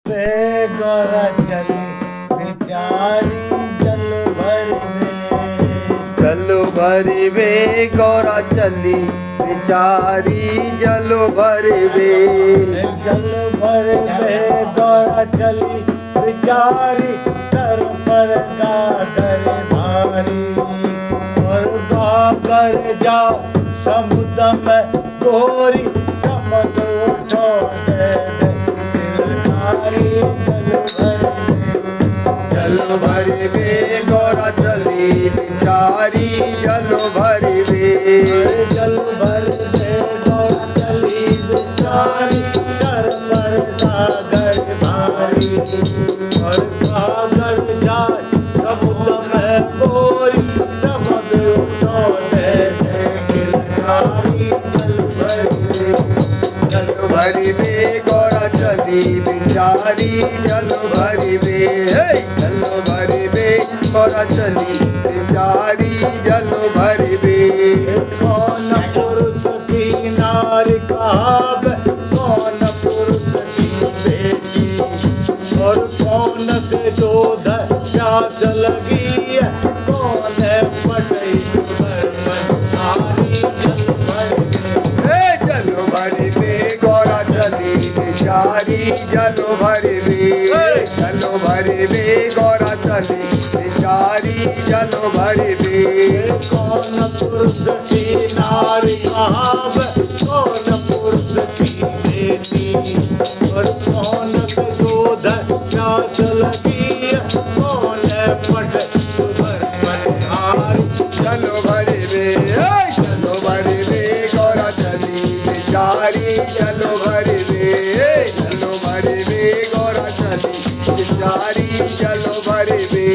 पे गोरा चली बेचारी जल भर में। जल भरी वे गौरा चली बेचारी जल भरी वे। जल भर में गौरा चली बेचारी सर पर गागर भारी। और गागर जा समुद्र में गोरी समुद्र उठो दे दे दिलकारी जल भर में। जल भरी वे गौरा चली बेचारी जल भरी वे। जल भर में गौरा चली बेचारी सर पर गागर भारी। और गागर जाए समुद्र में गोरी समुद्र उठो दे दे दिलकारी जल भर में। जल भरी वे गौरा चली बेचारी जल भरी वे। जल भरी वे गौरा चली बेचारी जल भरी वे। कौन पुरुष की नारी कहाब, कौन पुरुष की बेटी। और कौन के दूध प्यास लगी है, कौन है पटई पर नारी जल भर में। जल भरी वे गौरा चली बेचारी जल भरी वे। जल भरी वे गौरा चली बेचारी जल भरी वे। कौन पुरुष की नारी कहाब, कौन पुरुष की बेटी। और कौन के दूध प्यास लगी है, कौन है पटई पर नारी। जल भरी वे जल भरी वे गौरा चली बेचारी जल भरी वे। जल भरी वे गौरा चली बेचारी जल भरी वे।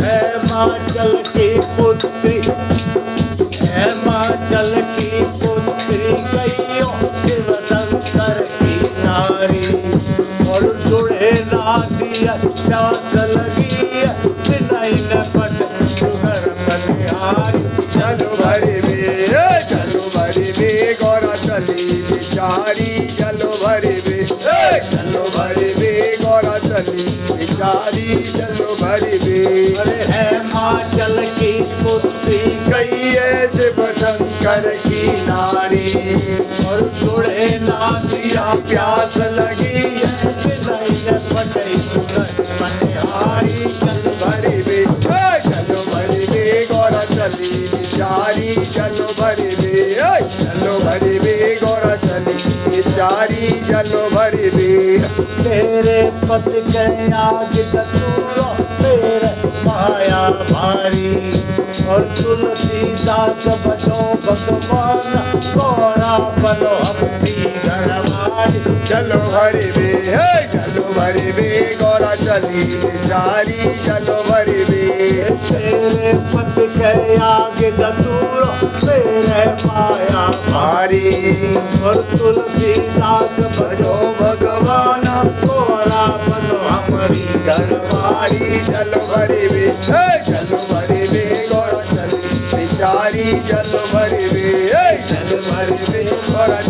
है हिमाचल की पुत्री, हिमाचल की पुत्री गईयो शिव शंकर की नारी। और जुड़े ना दिया प्यास लगी है, नहीं न पट सुगर बनिहारी। जल भरी वे जल भरी वे गौरा चली बेचारी जल भरी वे। जल भरी वे गौरा चली बेचारी जल भरी वे। अरे हिमाचल की पुत्री गई है शिव शंकर की नारी। और जुड़े ना दिया प्यास लगी है, नहीं न पटई सुगर बनिहारी। जल भरी वे जल भरी वे गौरा चली बेचारी जल भरी वे। जल भरी वे गौरा चली बेचारी जल भरी वे। तेरे पति के आग कसूरो तेरे माया भारी। और तुलसीदास बनो भगवान, गौरा बनो अपनी घरवाली। जल भरी वे जल भरी वे गौरा चली बेचारी जल भरी वे। तेरे पति के आग कसूरो तेरे माया भारी। और तुलसीदास बनो भगवान, गौरा बनो हमारी घरवाली। जल भरी वे जल भरी वे गौरा चली बेचारी जल भरी वे। जल भरी वे गौरा